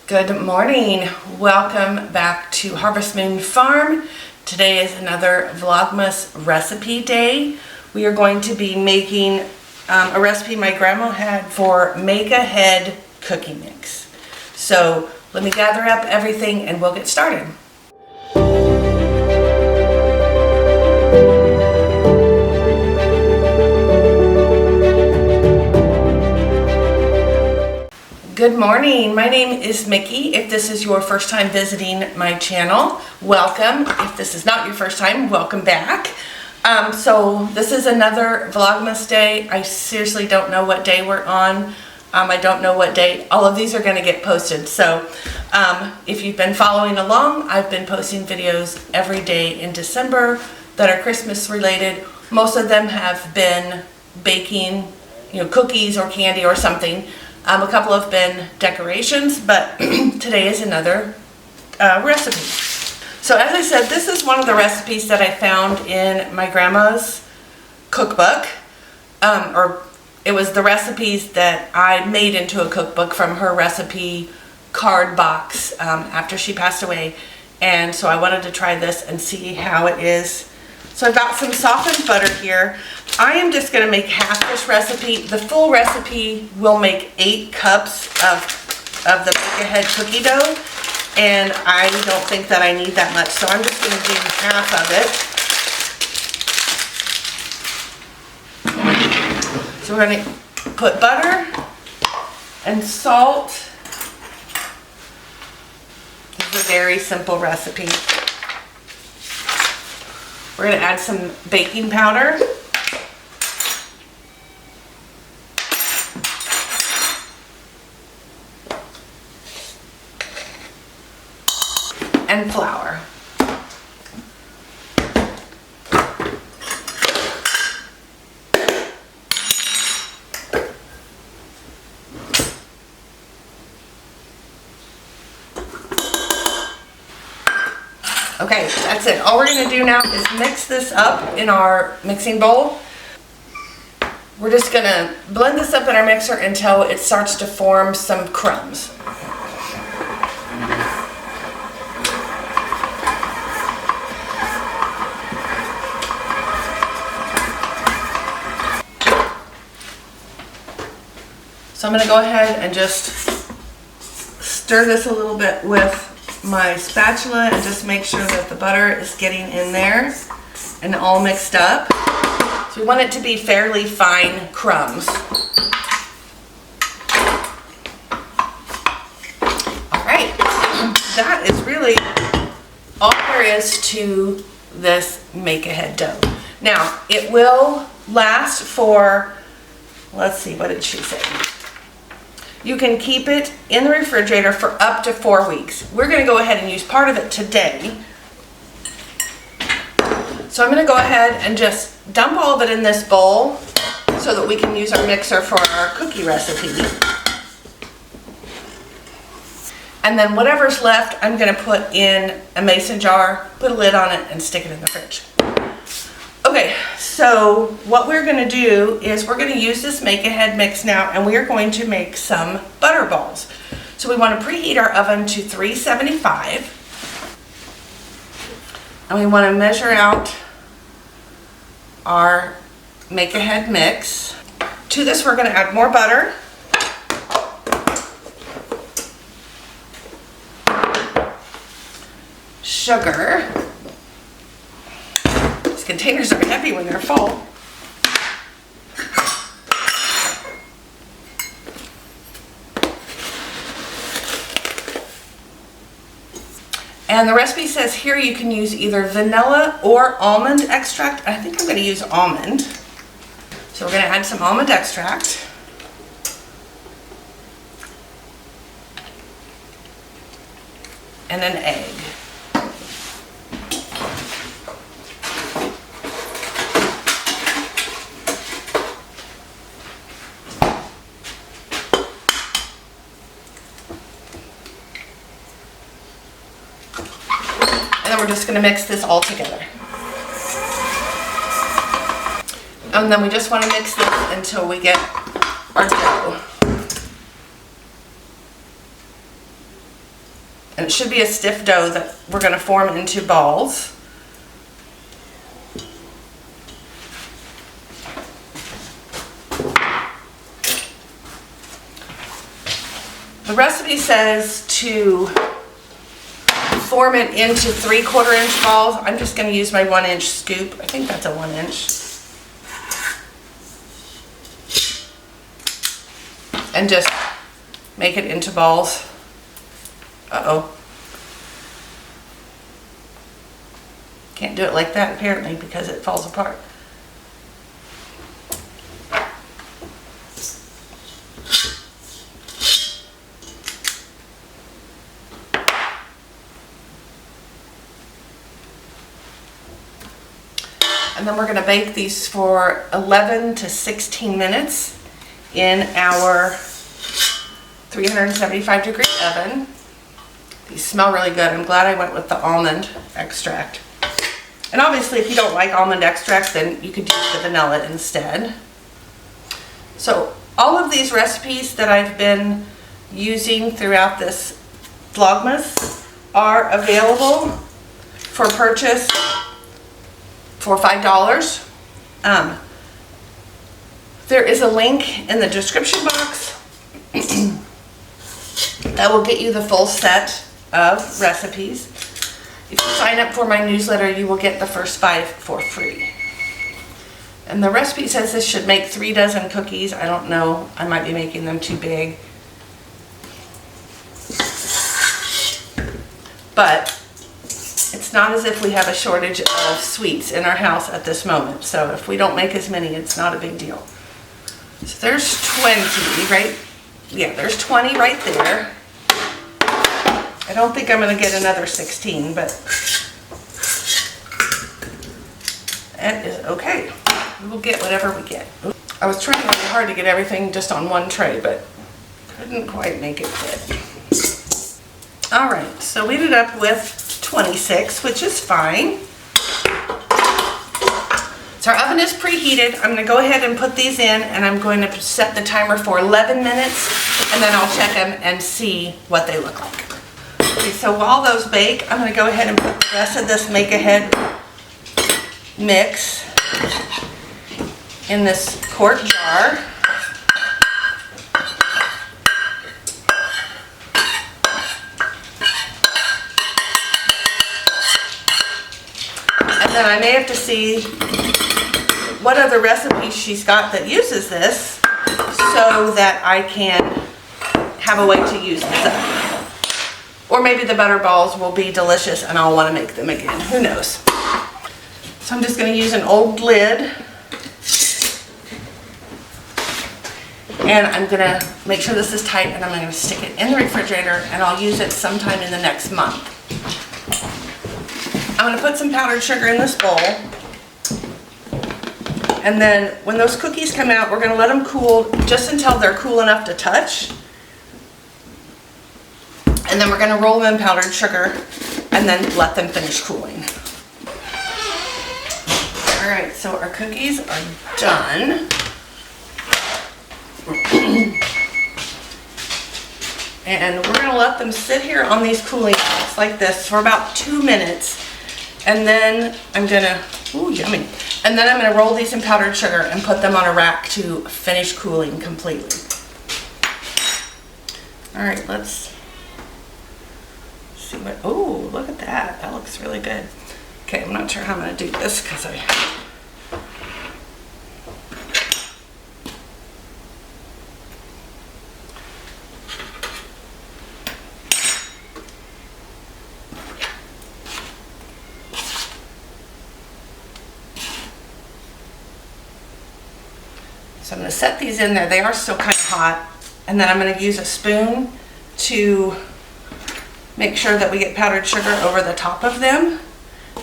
Good morning. Welcome back to Harvest Moon Farm. Today is another Vlogmas recipe day. We are going to be making a recipe my grandma had for make-ahead cookie mix. So let me gather up everything and we'll get started. Good morning. My name is Mickey. If this is your first time visiting my channel, welcome. If this is not your first time, welcome back. So this is another Vlogmas day. I seriously don't know what day we're on. I don't know what day. All of these are going to get posted. So if you've been following along, I've been posting videos every day in December that are Christmas related. Most of them have been baking, cookies or candy or something. A couple have been decorations, but today is another recipe. So as I said, this is one of the recipes that I found in my grandma's cookbook, or it was the recipes that I made into a cookbook from her recipe card box after she passed away. And so I wanted to try this and see how it is. So I've got some softened butter here. I am just going to make half this recipe. The full recipe will make 8 cups of the make-ahead cookie dough, and I don't think that I need that much, so I'm just going to do half of it. So we're going to put butter and salt. This is a very simple recipe. We're going to add some baking powder. And flour. Okay, that's it. All we're going to do now is mix this up in our mixing bowl. We're just going to blend this up in our mixer until it starts to form some crumbs. So I'm going to go ahead and just stir this a little bit with my spatula and just make sure that the butter is getting in there and all mixed up. So we want it to be fairly fine crumbs. Alright, that is really all there is to this make-ahead dough. Now, it will last for, let's see, what did she say? You can keep it in the refrigerator for up to 4 weeks. We're going to go ahead and use part of it today. So I'm going to go ahead and just dump all of it in this bowl so that we can use our mixer for our cookie recipe. And then whatever's left, I'm going to put in a mason jar, put a lid on it, and stick it in the fridge. Okay, so what we're going to do is we're going to use this make-ahead mix now, and we are going to make some butter balls. So we want to preheat our oven to 375, and we want to measure out our make-ahead mix. To this, we're going to add more butter. Sugar. These containers are heavy when they're full. And the recipe says here you can use either vanilla or almond extract. I think I'm going to use almond. So we're going to add some almond extract. And an egg. And then we're just going to mix this all together. And then we just want to mix this until we get our dough. And it should be a stiff dough that we're going to form into balls. The recipe says to form it into 3/4 inch balls. I'm just going to use my 1 inch scoop. I think that's a 1 inch. And just make it into balls. Uh-oh. Can't do it like that apparently because it falls apart. And then we're going to bake these for 11 to 16 minutes in our 375 degree oven. These smell really good. I'm glad I went with the almond extract. And obviously if you don't like almond extract, then you could use the vanilla instead. So all of these recipes that I've been using throughout this Vlogmas are available for purchase for $5. There is a link in the description box that will get you the full set of recipes. If you sign up for my newsletter, you will get the first 5 for free. And the recipe says this should make 3 dozen cookies. I don't know, I might be making them too big. But it's not as if we have a shortage of sweets in our house at this moment. So if we don't make as many, it's not a big deal. So there's 20, right? Yeah, there's 20 right there. I don't think I'm going to get another 16, but that is okay. We'll get whatever we get. I was trying really hard to get everything just on one tray, but couldn't quite make it fit. All right, so we ended up with 26, which is fine. So our oven is preheated. I'm going to go ahead and put these in, and I'm going to set the timer for 11 minutes, and then I'll check them and see what they look like. Okay, so while those bake, I'm going to go ahead and put the rest of this make-ahead mix in this quart jar. And then I may have to see what other recipes she's got that uses this so that I can have a way to use this up. Or maybe the Butterballs will be delicious and I'll want to make them again. Who knows? So I'm just going to use an old lid. And I'm going to make sure this is tight, and I'm going to stick it in the refrigerator, and I'll use it sometime in the next month. I'm going to put some powdered sugar in this bowl. And then when those cookies come out, we're going to let them cool just until they're cool enough to touch. And then we're going to roll them in powdered sugar and then let them finish cooling. All right, so our cookies are done. And we're going to let them sit here on these cooling racks like this for about 2 minutes. And then I'm going to, ooh, yummy. And then I'm going to roll these in powdered sugar and put them on a rack to finish cooling completely. All right, let's see what, oh, look at that. That looks really good. Okay, I'm not sure how I'm going to do this because So I'm going to set these in there. They are still kind of hot. And then I'm going to use a spoon to make sure that we get powdered sugar over the top of them.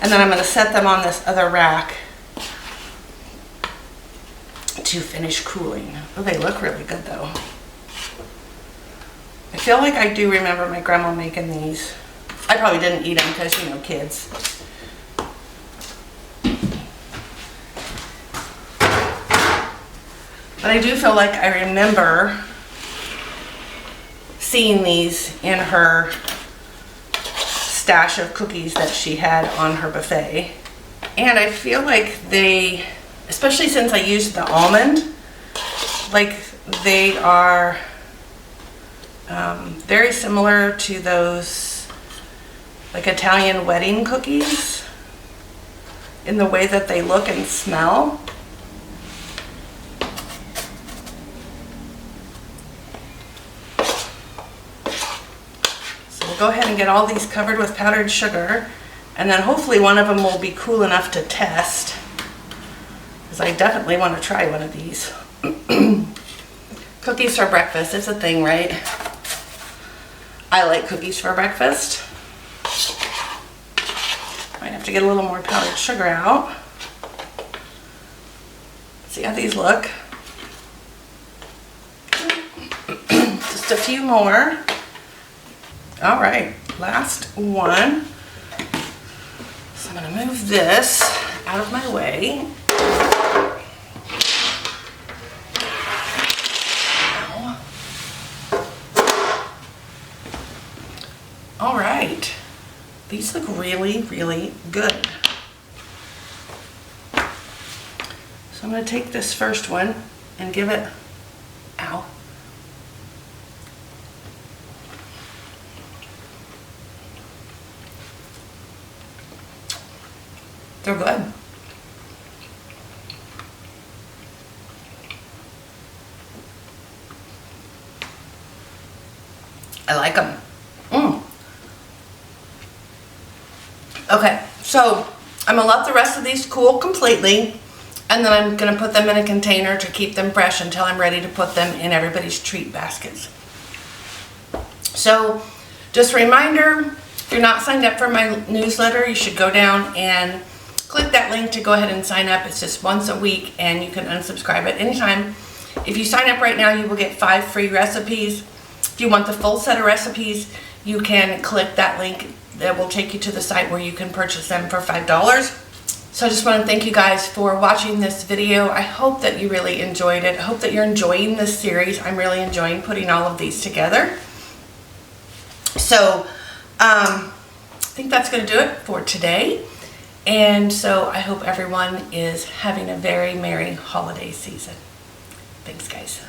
And then I'm going to set them on this other rack to finish cooling. Oh, they look really good though. I feel like I do remember my grandma making these. I probably didn't eat them because, you know, kids. But I do feel like I remember seeing these in her stash of cookies that she had on her buffet. And I feel like they, especially since I used the almond, like they are very similar to those like Italian wedding cookies in the way that they look and smell. So we'll go ahead and get all these covered with powdered sugar, and then hopefully one of them will be cool enough to test, because I definitely want to try one of these. Cookies for breakfast, it's a thing, right? I like cookies for breakfast. Might have to get a little more powdered sugar out. See how these look. Just a few more. All right, last one. So I'm gonna move this out of my way. All right, these look really, really good. So I'm going to take this first one and give it, ow. They're good. I like them. Okay, so I'm gonna let the rest of these cool completely, and then I'm gonna put them in a container to keep them fresh until I'm ready to put them in everybody's treat baskets. So just a reminder, if you're not signed up for my newsletter, you should go down and click that link to go ahead and sign up. It's just once a week and you can unsubscribe at any time. If you sign up right now, you will get 5 free recipes. If you want the full set of recipes, you can click that link. That will take you to the site where you can purchase them for $5. So I just want to thank you guys for watching this video. I hope that you really enjoyed it. I hope that you're enjoying this series. I'm really enjoying putting all of these together. So I think that's going to do it for today. And so I hope everyone is having a very merry holiday season. Thanks, guys.